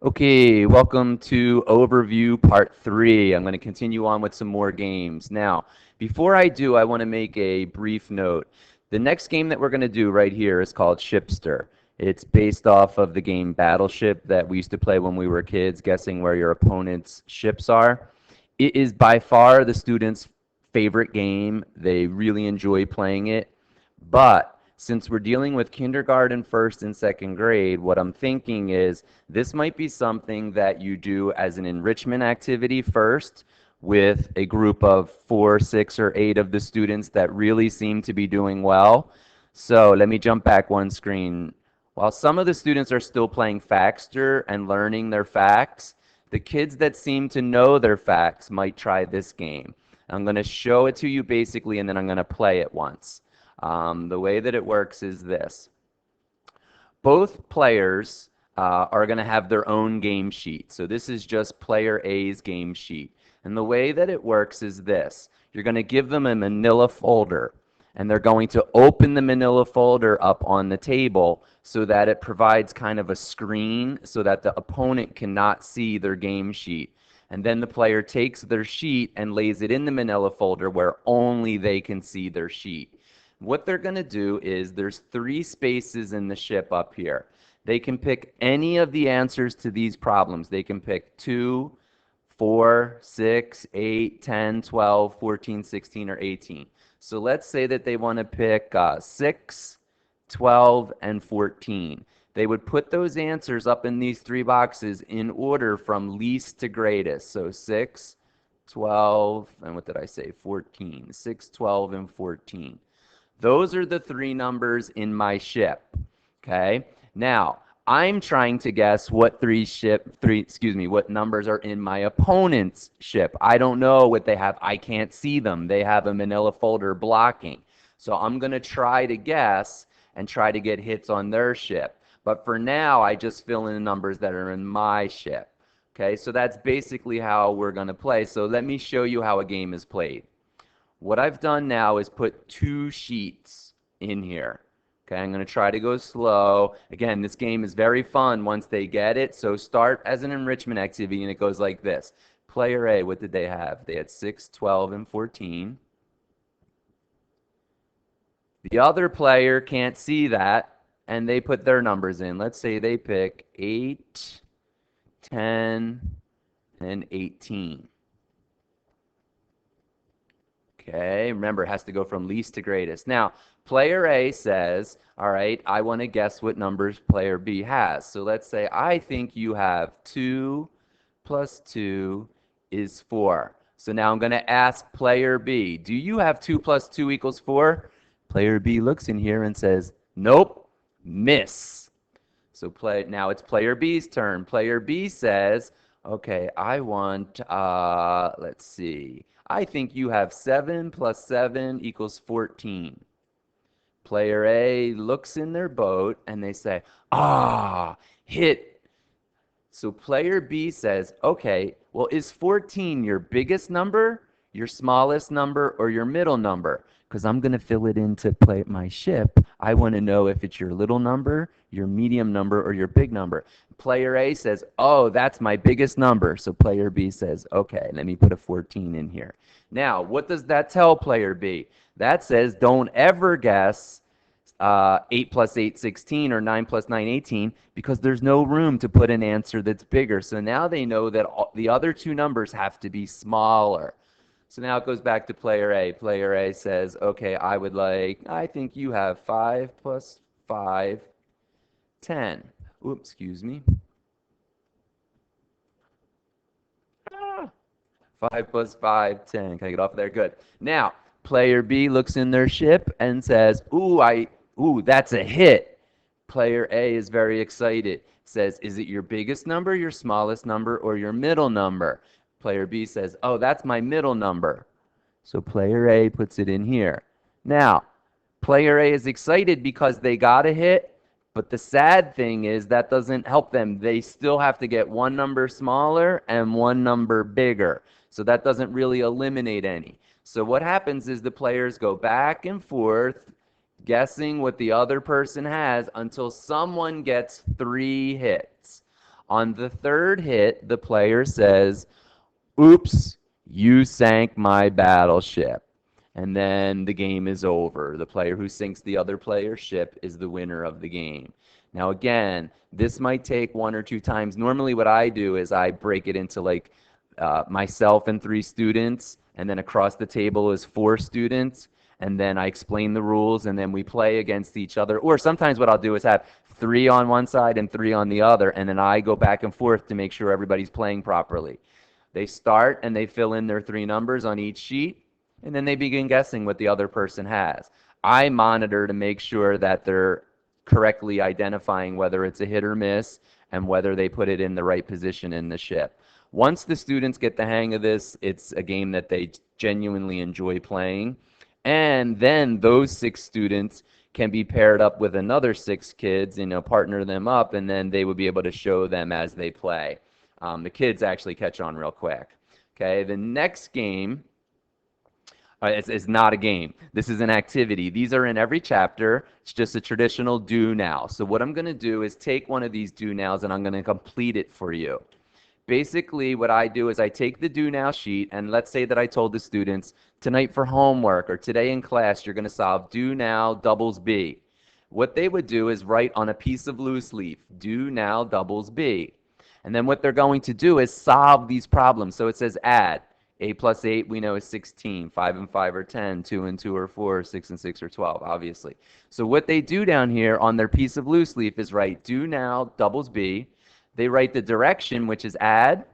Okay, welcome to Overview Part 3. I'm going to continue on with some more games. Now, before I do, I want to make a brief note. The next game that we're going to do right here is called Shipster. It's based off of the game Battleship that we used to play when we were kids, guessing where your opponent's ships are. It is by far the students' favorite game. They really enjoy playing it. But since we're dealing with kindergarten, first, and second grade, what I'm thinking is this might be something that you do as an enrichment activity first with a group of 4, 6, or 8 of the students that really seem to be doing well. So let me jump back one screen. While some of the students are still playing Factster and learning their facts, the kids that seem to know their facts might try this game. I'm going to show it to you basically, and then I'm going to play it once. The way that it works is this. Both players are going to have their own game sheet. So this is just player A's game sheet. And the way that it works is this. You're going to give them a manila folder, and they're going to open the manila folder up on the table so that it provides kind of a screen so that the opponent cannot see their game sheet. And then the player takes their sheet and lays it in the manila folder where only they can see their sheet. What they're going to do is there's 3 spaces in the ship up here. They can pick any of the answers to these problems. They can pick 2, 4, 6, 8, 10, 12, 14, 16, or 18. So let's say that they want to pick 6, 12, and 14. They would put those answers up in these 3 boxes in order from least to greatest. So 6, 12, and what did I say? 14. 6, 12, and 14. Those are the 3 numbers in my ship. Okay? Now, I'm trying to guess what what numbers are in my opponent's ship. I don't know what they have. I can't see them. They have a manila folder blocking. So I'm going to try to guess and try to get hits on their ship. But for now, I just fill in the numbers that are in my ship. Okay? So that's basically how we're going to play. So let me show you how a game is played. What I've done now is put 2 sheets in here. Okay, I'm going to try to go slow. Again, this game is very fun once they get it. So start as an enrichment activity, and it goes like this. Player A, what did they have? They had 6, 12, and 14. The other player can't see that, and they put their numbers in. Let's say they pick 8, 10, and 18. Okay, remember, it has to go from least to greatest. Now, player A says, all right, I want to guess what numbers player B has. So let's say I think you have 2 plus 2 is 4. So now I'm going to ask player B, do you have 2 plus 2 equals 4? Player B looks in here and says, nope, miss. So now it's player B's turn. Player B says, okay, I want, let's see. I think you have 7 plus 7 equals 14. Player A looks in their boat and they say, hit. So player B says, okay, well, is 14 your biggest number, your smallest number, or your middle number? Because I'm going to fill it in to play my ship. I want to know if it's your little number, your medium number, or your big number. Player A says, oh, that's my biggest number. So player B says, okay, let me put a 14 in here. Now, what does that tell player B? That says don't ever guess 8 plus 8, 16, or 9 plus 9, 18, because there's no room to put an answer that's bigger. So now they know that the other 2 numbers have to be smaller. So now it goes back to player A. Player A says, okay, I think you have 5 plus 5, 10. Oops, excuse me. 5 plus 5, 10. Can I get off of there? Good. Now, player B looks in their ship and says, ooh, that's a hit. Player A is very excited. Says, is it your biggest number, your smallest number, or your middle number? Player B says, oh, that's my middle number. So player A puts it in here. Now, player A is excited because they got a hit, but the sad thing is that doesn't help them. They still have to get 1 number smaller and 1 number bigger. So that doesn't really eliminate any. So what happens is the players go back and forth guessing what the other person has until someone gets 3 hits. On the third hit, the player says, "Oops, you sank my battleship." And then the game is over. The player who sinks the other player's ship is the winner of the game. Now, again, this might take one or two times. Normally, what I do is I break it into like myself and three students, and then across the table is four students, and then I explain the rules, and then we play against each other. Or sometimes what I'll do is have three on one side and three on the other, and then I go back and forth to make sure everybody's playing properly. They start and they fill in their three numbers on each sheet, and then they begin guessing what the other person has. I monitor to make sure that they're correctly identifying whether it's a hit or miss and whether they put it in the right position in the ship. Once the students get the hang of this, it's a game that they genuinely enjoy playing. And then those six students can be paired up with another six kids, partner them up, and then they would be able to show them as they play. The kids actually catch on real quick. Okay, the next game is not a game. This is an activity. These are in every chapter. It's just a traditional do now. So what I'm going to do is take one of these do nows and I'm going to complete it for you. Basically, what I do is I take the do now sheet, and let's say that I told the students, tonight for homework or today in class, you're going to solve do now doubles B. What they would do is write on a piece of loose leaf, do now doubles B. And then what they're going to do is solve these problems. So it says add. 8 plus 8 we know is 16. 5 and 5 are 10. 2 and 2 are 4. 6 and 6 are 12, obviously. So what they do down here on their piece of loose leaf is write do now doubles B. They write the direction, which is add,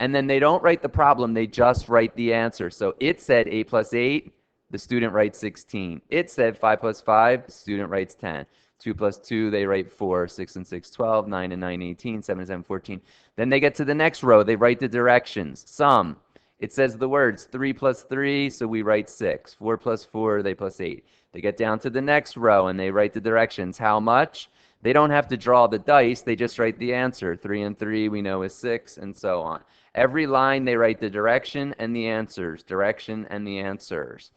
and then they don't write the problem, they just write the answer. So it said 8 plus 8, the student writes 16. It said 5 plus 5, the student writes 10. 2 plus 2, they write 4. 6 and 6, 12. 9 and 9, 18. 7 and 7, 14. Then they get to the next row, they write the directions. Sum. It says the words 3 plus 3, so we write 6. 4 plus 4, they plus 8. They get down to the next row and they write the directions. How much? They don't have to draw the dice, they just write the answer. 3 and 3 we know is 6, and so on. Every line they write the direction and the answers, direction and the answers.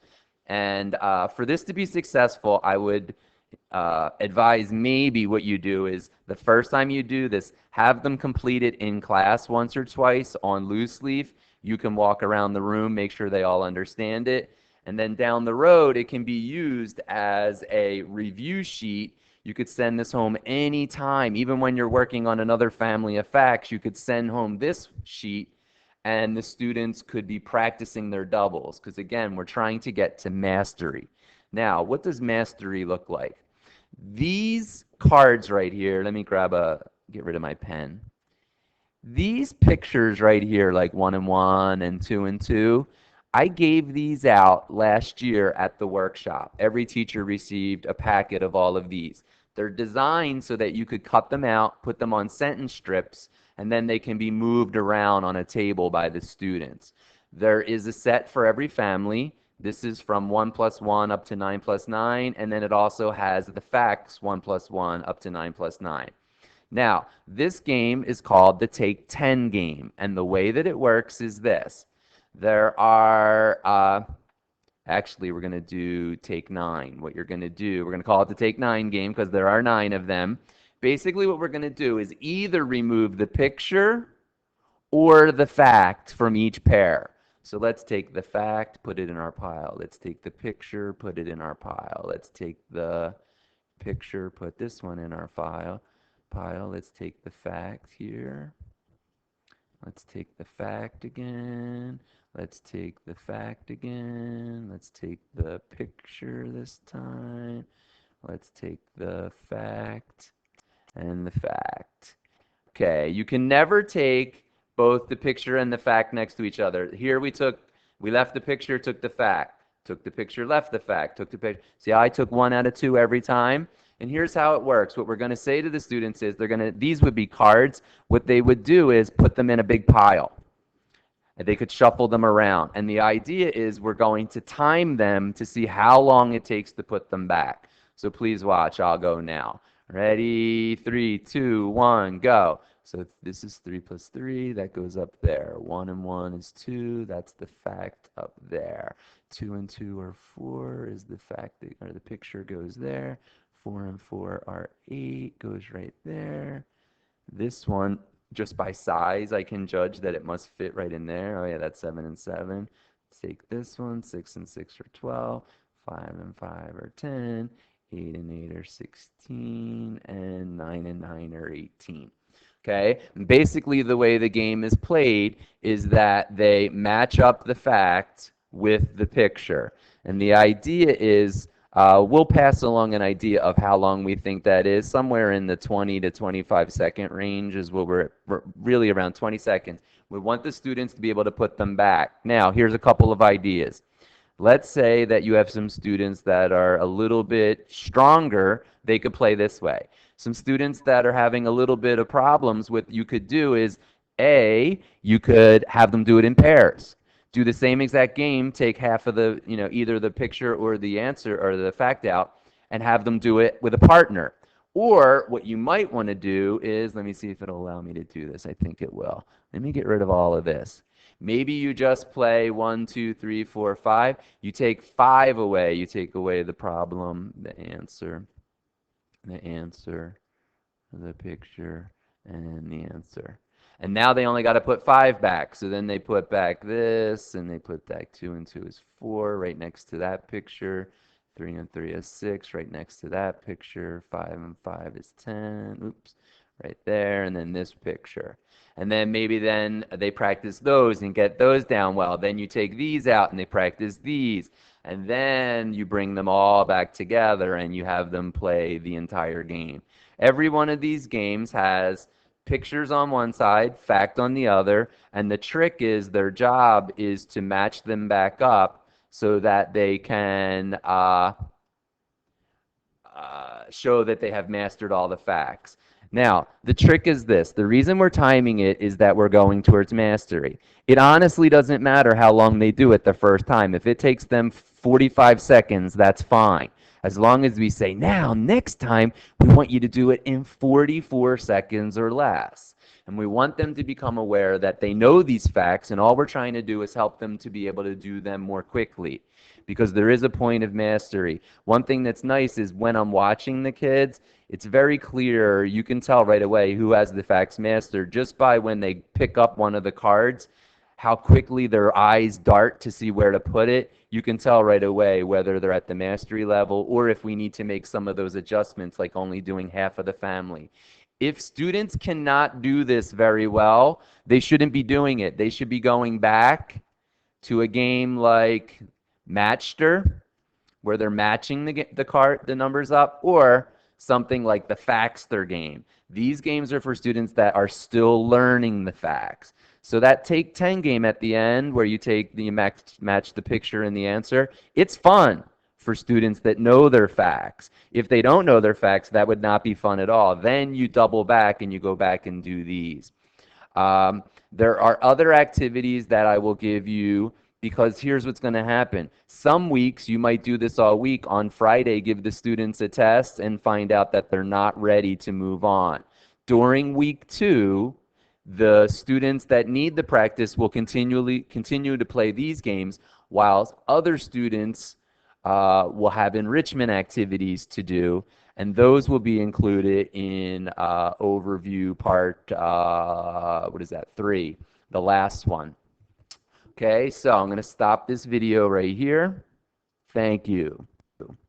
And for this to be successful, I would advise maybe what you do is the first time you do this, have them complete it in class once or twice on loose leaf. You can walk around the room, make sure they all understand it. And then down the road, it can be used as a review sheet. You could send this home anytime, even when you're working on another family of facts, you could send home this sheet and the students could be practicing their doubles. Because again, we're trying to get to mastery. Now, what does mastery look like? These cards right here, let me get rid of my pen. These pictures right here, like 1 and 1 and 2 and 2, I gave these out last year at the workshop. Every teacher received a packet of all of these. They're designed so that you could cut them out, put them on sentence strips, and then they can be moved around on a table by the students. There is a set for every family. This is from 1 plus 1 up to 9 plus 9, and then it also has the facts 1 plus 1 up to 9 plus 9. Now, this game is called the Take 10 game, and the way that it works is this. There are, actually, we're going to do Take 9. What you're going to do, we're going to call it the Take 9 game because there are 9 of them. Basically, what we're going to do is either remove the picture or the fact from each pair. So let's take the fact, put it in our pile. Let's take the picture, put it in our pile. Let's take the picture, put this one in our pile. Let's take the fact here. Let's take the fact again. Let's take the fact again. Let's take the picture this time. Let's take the fact and the fact. Okay, you can never take both the picture and the fact next to each other. Here we left the picture, took the fact. Took the picture, left the fact. Took the picture. See, I took 1 out of 2 every time. And here's how it works. What we're going to say to the students is these would be cards. What they would do is put them in a big pile. And they could shuffle them around. And the idea is we're going to time them to see how long it takes to put them back. So please watch. I'll go now. Ready? 3, 2, 1, go. So this is 3 plus 3. That goes up there. 1 and 1 is 2. That's the fact up there. 2 and 2 are 4 is the fact, or the picture goes there. 4 and 4 are 8, goes right there. This one just by size, I can judge that it must fit right in there. Oh yeah, that's 7 and 7. Take this one, 6 and 6 are 12, 5 and 5 are 10, 8 and 8 are 16, and 9 and 9 are 18. Okay, and basically the way the game is played is that they match up the fact with the picture. And the idea is we'll pass along an idea of how long we think that is. Somewhere in the 20 to 25-second range is what we're really around 20 seconds. We want the students to be able to put them back. Now, here's a couple of ideas. Let's say that you have some students that are a little bit stronger, they could play this way. Some students that are having a little bit of problems, what you could do is, A, you could have them do it in pairs. Do the same exact game, take half of the, either the picture or the answer or the fact out, and have them do it with a partner. Or what you might want to do is, let me see if it'll allow me to do this. I think it will. Let me get rid of all of this. Maybe you just play 1, 2, 3, 4, 5. You take 5 away. You take away the problem, the answer, the picture, and the answer. And now they only got to put 5 back. So then they put back this, and they put back 2 and 2 is 4 right next to that picture. 3 and 3 is 6 right next to that picture. 5 and 5 is 10. Oops, right there. And then this picture. And then maybe then they practice those and get those down well. Then you take these out and they practice these. And then you bring them all back together and you have them play the entire game. Every one of these games has pictures on one side, fact on the other, and the trick is their job is to match them back up so that they can show that they have mastered all the facts. Now, the trick is this. The reason we're timing it is that we're going towards mastery. It honestly doesn't matter how long they do it the first time. If it takes them 45 seconds, that's fine. As long as we say, now, next time, we want you to do it in 44 seconds or less. And we want them to become aware that they know these facts, and all we're trying to do is help them to be able to do them more quickly, because there is a point of mastery. One thing that's nice is when I'm watching the kids, it's very clear. You can tell right away who has the facts mastered just by when they pick up one of the cards, how quickly their eyes dart to see where to put it. You can tell right away whether they're at the mastery level or if we need to make some of those adjustments, like only doing half of the family. If students cannot do this very well, they shouldn't be doing it. They should be going back to a game like Matchster, where they're matching the numbers up, or something like the Factster game. These games are for students that are still learning the facts. So that Take 10 game at the end, where you match the picture and the answer, it's fun for students that know their facts. If they don't know their facts, that would not be fun at all. Then you double back and you go back and do these. There are other activities that I will give you, because here's what's going to happen. Some weeks you might do this all week. On Friday, give the students a test and find out that they're not ready to move on. During week 2, the students that need the practice will continue to play these games, while other students will have enrichment activities to do, and those will be included in overview part, 3, the last one. Okay, so I'm going to stop this video right here. Thank you.